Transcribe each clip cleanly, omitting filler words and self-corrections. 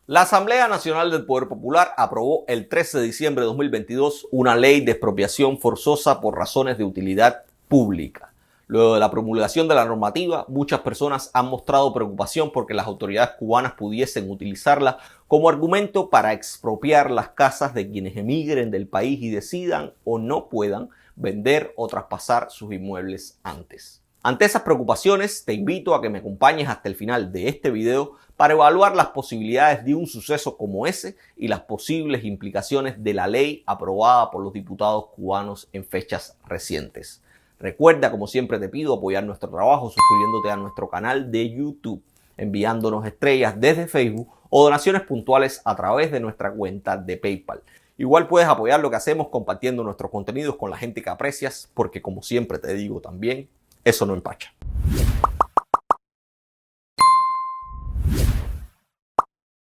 La Asamblea Nacional del Poder Popular aprobó el 13 de diciembre de 2022 una ley de expropiación forzosa por razones de utilidad pública. Luego de la promulgación de la normativa, muchas personas han mostrado preocupación porque las autoridades cubanas pudiesen utilizarla como argumento para expropiar las casas de quienes emigren del país y decidan o no puedan vender o traspasar sus inmuebles antes. Ante esas preocupaciones, te invito a que me acompañes hasta el final de este video para evaluar las posibilidades de un suceso como ese y las posibles implicaciones de la ley aprobada por los diputados cubanos en fechas recientes. Recuerda, como siempre te pido, apoyar nuestro trabajo suscribiéndote a nuestro canal de YouTube, enviándonos estrellas desde Facebook o donaciones puntuales a través de nuestra cuenta de PayPal. Igual puedes apoyar lo que hacemos compartiendo nuestros contenidos con la gente que aprecias, porque como siempre te digo también, eso no empacha.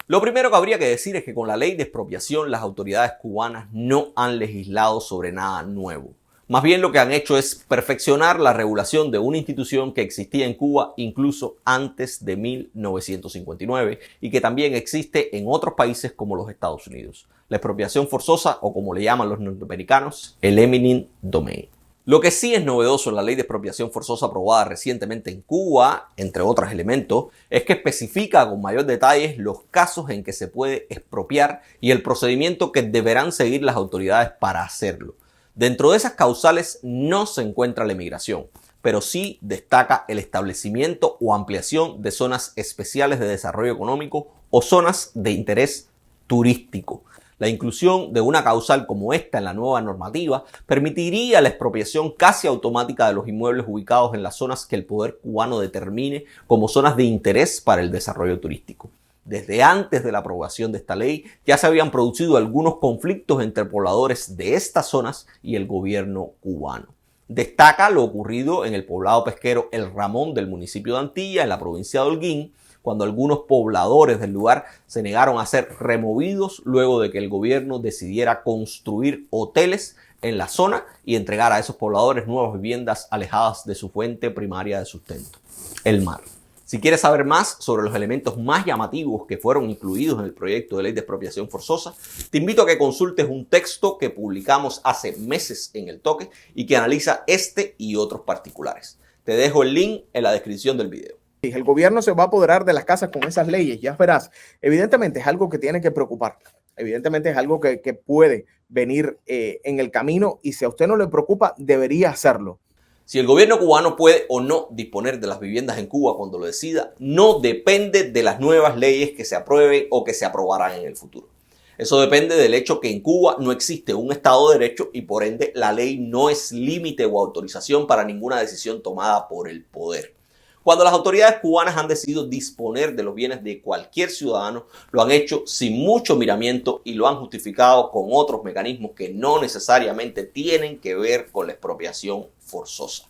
Lo primero que habría que decir es que con la ley de expropiación las autoridades cubanas no han legislado sobre nada nuevo. Más bien lo que han hecho es perfeccionar la regulación de una institución que existía en Cuba incluso antes de 1959 y que también existe en otros países como los Estados Unidos. La expropiación forzosa, o como le llaman los norteamericanos, el eminent domain. Lo que sí es novedoso en la ley de expropiación forzosa aprobada recientemente en Cuba, entre otros elementos, es que especifica con mayor detalle los casos en que se puede expropiar y el procedimiento que deberán seguir las autoridades para hacerlo. Dentro de esas causales no se encuentra la emigración, pero sí destaca el establecimiento o ampliación de zonas especiales de desarrollo económico o zonas de interés turístico. La inclusión de una causal como esta en la nueva normativa permitiría la expropiación casi automática de los inmuebles ubicados en las zonas que el poder cubano determine como zonas de interés para el desarrollo turístico. Desde antes de la aprobación de esta ley ya se habían producido algunos conflictos entre pobladores de estas zonas y el gobierno cubano. Destaca lo ocurrido en el poblado pesquero El Ramón del municipio de Antilla, en la provincia de Holguín, cuando algunos pobladores del lugar se negaron a ser removidos luego de que el gobierno decidiera construir hoteles en la zona y entregar a esos pobladores nuevas viviendas alejadas de su fuente primaria de sustento, el mar. Si quieres saber más sobre los elementos más llamativos que fueron incluidos en el proyecto de ley de expropiación forzosa, te invito a que consultes un texto que publicamos hace meses en El Toque y que analiza este y otros particulares. Te dejo el link en la descripción del video. El gobierno se va a apoderar de las casas con esas leyes, ya verás. Evidentemente es algo que tiene que preocupar. Evidentemente es algo que puede venir en el camino y si a usted no le preocupa, debería hacerlo. Si el gobierno cubano puede o no disponer de las viviendas en Cuba cuando lo decida, no depende de las nuevas leyes que se aprueben o que se aprobarán en el futuro. Eso depende del hecho que en Cuba no existe un Estado de Derecho y por ende la ley no es límite o autorización para ninguna decisión tomada por el poder. Cuando las autoridades cubanas han decidido disponer de los bienes de cualquier ciudadano, lo han hecho sin mucho miramiento y lo han justificado con otros mecanismos que no necesariamente tienen que ver con la expropiación forzosa.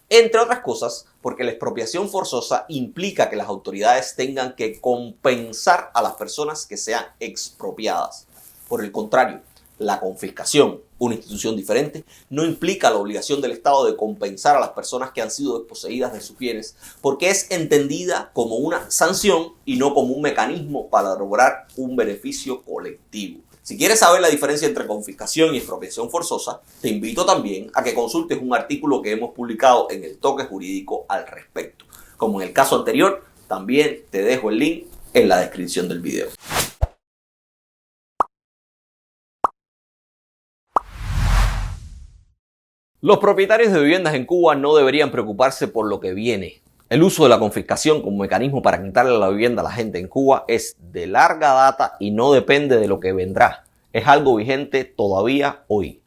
Entre otras cosas, porque la expropiación forzosa implica que las autoridades tengan que compensar a las personas que sean expropiadas. Por el contrario, la confiscación, una institución diferente, no implica la obligación del Estado de compensar a las personas que han sido desposeídas de sus bienes, porque es entendida como una sanción y no como un mecanismo para lograr un beneficio colectivo. Si quieres saber la diferencia entre confiscación y expropiación forzosa, te invito también a que consultes un artículo que hemos publicado en El Toque Jurídico al respecto. Como en el caso anterior, también te dejo el link en la descripción del video. Los propietarios de viviendas en Cuba no deberían preocuparse por lo que viene. El uso de la confiscación como mecanismo para quitarle la vivienda a la gente en Cuba es de larga data y no depende de lo que vendrá. Es algo vigente todavía hoy.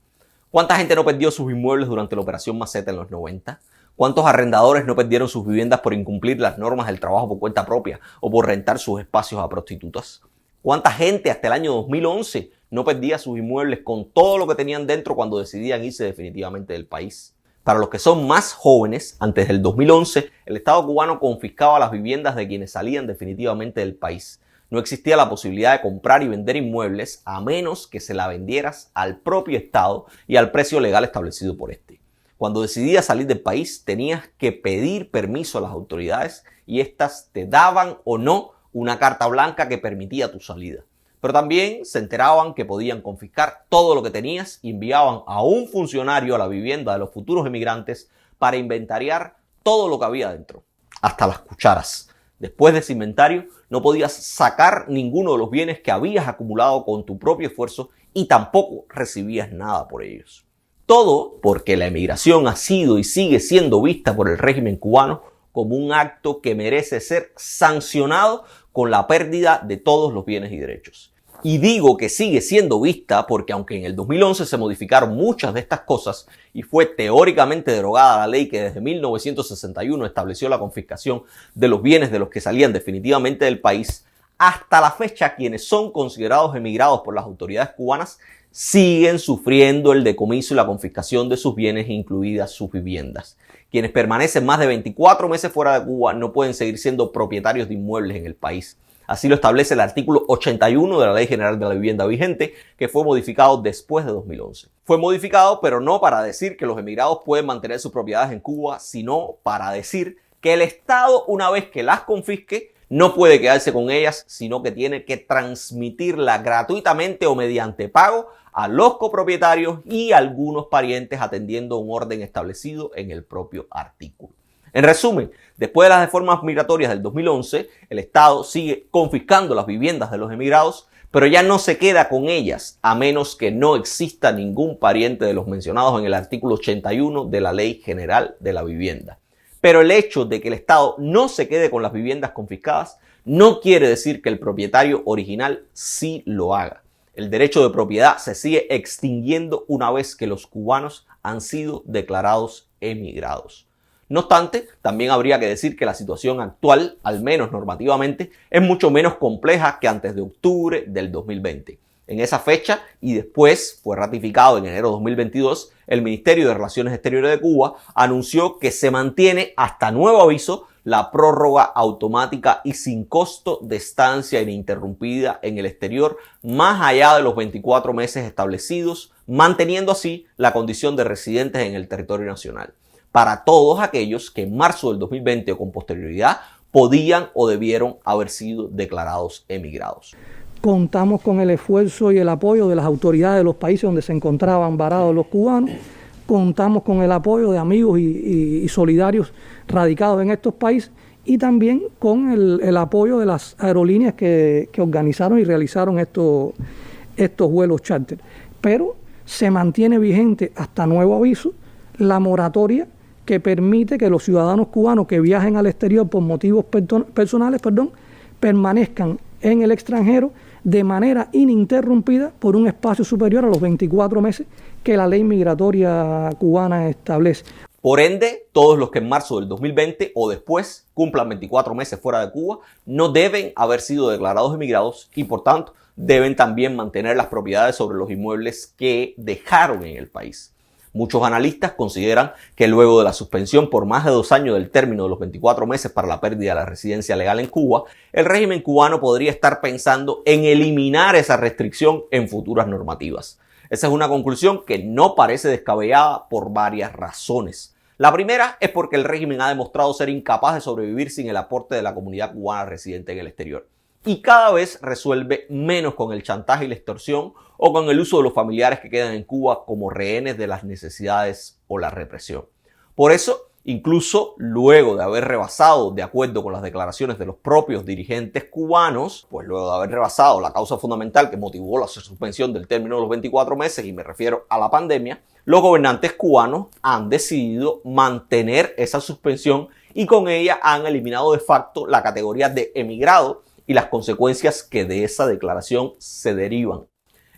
¿Cuánta gente no perdió sus inmuebles durante la Operación Maceta en los 90? ¿Cuántos arrendadores no perdieron sus viviendas por incumplir las normas del trabajo por cuenta propia o por rentar sus espacios a prostitutas? ¿Cuánta gente hasta el año 2011 no perdía sus inmuebles con todo lo que tenían dentro cuando decidían irse definitivamente del país? Para los que son más jóvenes, antes del 2011, el Estado cubano confiscaba las viviendas de quienes salían definitivamente del país. No existía la posibilidad de comprar y vender inmuebles a menos que se la vendieras al propio Estado y al precio legal establecido por este. Cuando decidías salir del país, tenías que pedir permiso a las autoridades y éstas te daban o no una carta blanca que permitía tu salida. Pero también se enteraban que podían confiscar todo lo que tenías y enviaban a un funcionario a la vivienda de los futuros emigrantes para inventariar todo lo que había dentro, hasta las cucharas. Después de ese inventario, no podías sacar ninguno de los bienes que habías acumulado con tu propio esfuerzo y tampoco recibías nada por ellos. Todo porque la emigración ha sido y sigue siendo vista por el régimen cubano como un acto que merece ser sancionado con la pérdida de todos los bienes y derechos. Y digo que sigue siendo vista porque aunque en el 2011 se modificaron muchas de estas cosas y fue teóricamente derogada la ley que desde 1961 estableció la confiscación de los bienes de los que salían definitivamente del país, hasta la fecha quienes son considerados emigrados por las autoridades cubanas siguen sufriendo el decomiso y la confiscación de sus bienes, incluidas sus viviendas. Quienes permanecen más de 24 meses fuera de Cuba no pueden seguir siendo propietarios de inmuebles en el país. Así lo establece el artículo 81 de la Ley General de la Vivienda vigente, que fue modificado después de 2011. Fue modificado, pero no para decir que los emigrados pueden mantener sus propiedades en Cuba, sino para decir que el Estado, una vez que las confisque, no puede quedarse con ellas, sino que tiene que transmitirlas gratuitamente o mediante pago a los copropietarios y algunos parientes atendiendo un orden establecido en el propio artículo. En resumen, después de las reformas migratorias del 2011, el Estado sigue confiscando las viviendas de los emigrados, pero ya no se queda con ellas, a menos que no exista ningún pariente de los mencionados en el artículo 81 de la Ley General de la Vivienda. Pero el hecho de que el Estado no se quede con las viviendas confiscadas no quiere decir que el propietario original sí lo haga. El derecho de propiedad se sigue extinguiendo una vez que los cubanos han sido declarados emigrados. No obstante, también habría que decir que la situación actual, al menos normativamente, es mucho menos compleja que antes de octubre del 2020. En esa fecha y después fue ratificado en enero de 2022, el Ministerio de Relaciones Exteriores de Cuba anunció que se mantiene hasta nuevo aviso la prórroga automática y sin costo de estancia ininterrumpida en el exterior más allá de los 24 meses establecidos, manteniendo así la condición de residentes en el territorio nacional, para todos aquellos que en marzo del 2020 o con posterioridad podían o debieron haber sido declarados emigrados. Contamos con el esfuerzo y el apoyo de las autoridades de los países donde se encontraban varados los cubanos. Contamos con el apoyo de amigos y solidarios radicados en estos países y también con el apoyo de las aerolíneas que organizaron y realizaron estos vuelos charter. Pero se mantiene vigente hasta nuevo aviso la moratoria que permite que los ciudadanos cubanos que viajen al exterior por motivos personales, permanezcan en el extranjero de manera ininterrumpida por un espacio superior a los 24 meses que la ley migratoria cubana establece. Por ende, todos los que en marzo del 2020 o después cumplan 24 meses fuera de Cuba no deben haber sido declarados emigrados y por tanto deben también mantener las propiedades sobre los inmuebles que dejaron en el país. Muchos analistas consideran que luego de la suspensión por más de 2 años del término de los 24 meses para la pérdida de la residencia legal en Cuba, el régimen cubano podría estar pensando en eliminar esa restricción en futuras normativas. Esa es una conclusión que no parece descabellada por varias razones. La primera es porque el régimen ha demostrado ser incapaz de sobrevivir sin el aporte de la comunidad cubana residente en el exterior. Y cada vez resuelve menos con el chantaje y la extorsión o con el uso de los familiares que quedan en Cuba como rehenes de las necesidades o la represión. Por eso, incluso luego de haber rebasado, de acuerdo con las declaraciones de los propios dirigentes cubanos, pues luego de haber rebasado la causa fundamental que motivó la suspensión del término de los 24 meses, y me refiero a la pandemia, los gobernantes cubanos han decidido mantener esa suspensión y con ella han eliminado de facto la categoría de emigrado y las consecuencias que de esa declaración se derivan.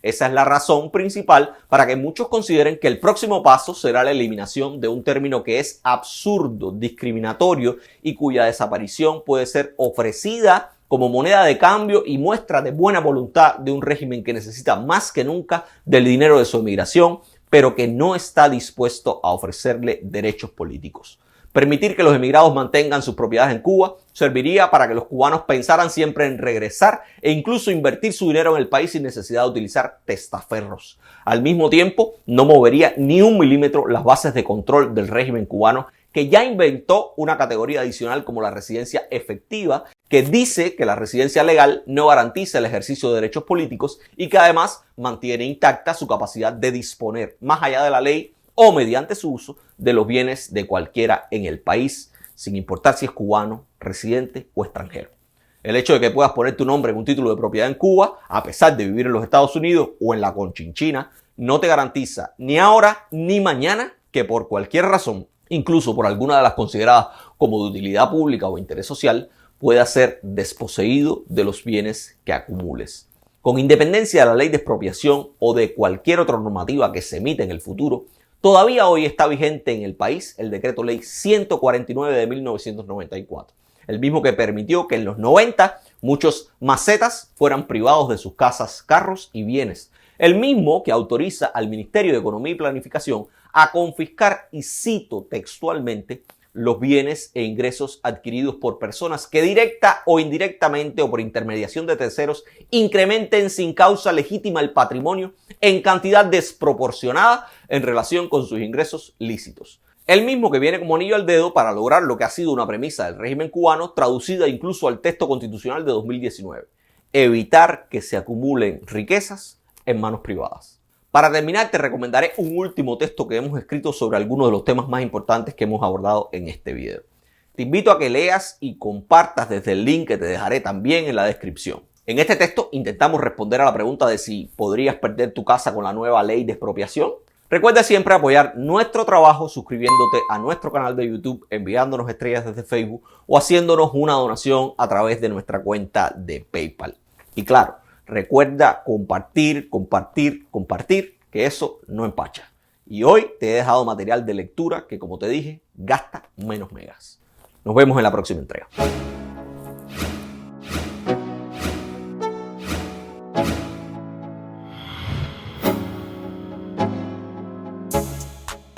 Esa es la razón principal para que muchos consideren que el próximo paso será la eliminación de un término que es absurdo, discriminatorio y cuya desaparición puede ser ofrecida como moneda de cambio y muestra de buena voluntad de un régimen que necesita más que nunca del dinero de su emigración, pero que no está dispuesto a ofrecerle derechos políticos. Permitir que los emigrados mantengan sus propiedades en Cuba serviría para que los cubanos pensaran siempre en regresar e incluso invertir su dinero en el país sin necesidad de utilizar testaferros. Al mismo tiempo, no movería ni un milímetro las bases de control del régimen cubano que ya inventó una categoría adicional como la residencia efectiva, que dice que la residencia legal no garantiza el ejercicio de derechos políticos y que además mantiene intacta su capacidad de disponer, más allá de la ley o mediante su uso, de los bienes de cualquiera en el país, sin importar si es cubano, residente o extranjero. El hecho de que puedas poner tu nombre en un título de propiedad en Cuba, a pesar de vivir en los Estados Unidos o en la Conchinchina, no te garantiza ni ahora ni mañana que por cualquier razón, incluso por alguna de las consideradas como de utilidad pública o interés social, pueda ser desposeído de los bienes que acumules. Con independencia de la ley de expropiación o de cualquier otra normativa que se emita en el futuro, todavía hoy está vigente en el país el Decreto Ley 149 de 1994, el mismo que permitió que en los 90 muchos macetas fueran privados de sus casas, carros y bienes, el mismo que autoriza al Ministerio de Economía y Planificación a confiscar, y cito textualmente, los bienes e ingresos adquiridos por personas que directa o indirectamente o por intermediación de terceros incrementen sin causa legítima el patrimonio en cantidad desproporcionada en relación con sus ingresos lícitos. El mismo que viene como anillo al dedo para lograr lo que ha sido una premisa del régimen cubano, traducida incluso al texto constitucional de 2019: evitar que se acumulen riquezas en manos privadas. Para terminar, te recomendaré un último texto que hemos escrito sobre algunos de los temas más importantes que hemos abordado en este video. Te invito a que leas y compartas desde el link que te dejaré también en la descripción. En este texto intentamos responder a la pregunta de si podrías perder tu casa con la nueva ley de expropiación. Recuerda siempre apoyar nuestro trabajo suscribiéndote a nuestro canal de YouTube, enviándonos estrellas desde Facebook o haciéndonos una donación a través de nuestra cuenta de PayPal. Y claro, recuerda compartir, que eso no empacha. Y hoy te he dejado material de lectura que, como te dije, gasta menos megas. Nos vemos en la próxima entrega.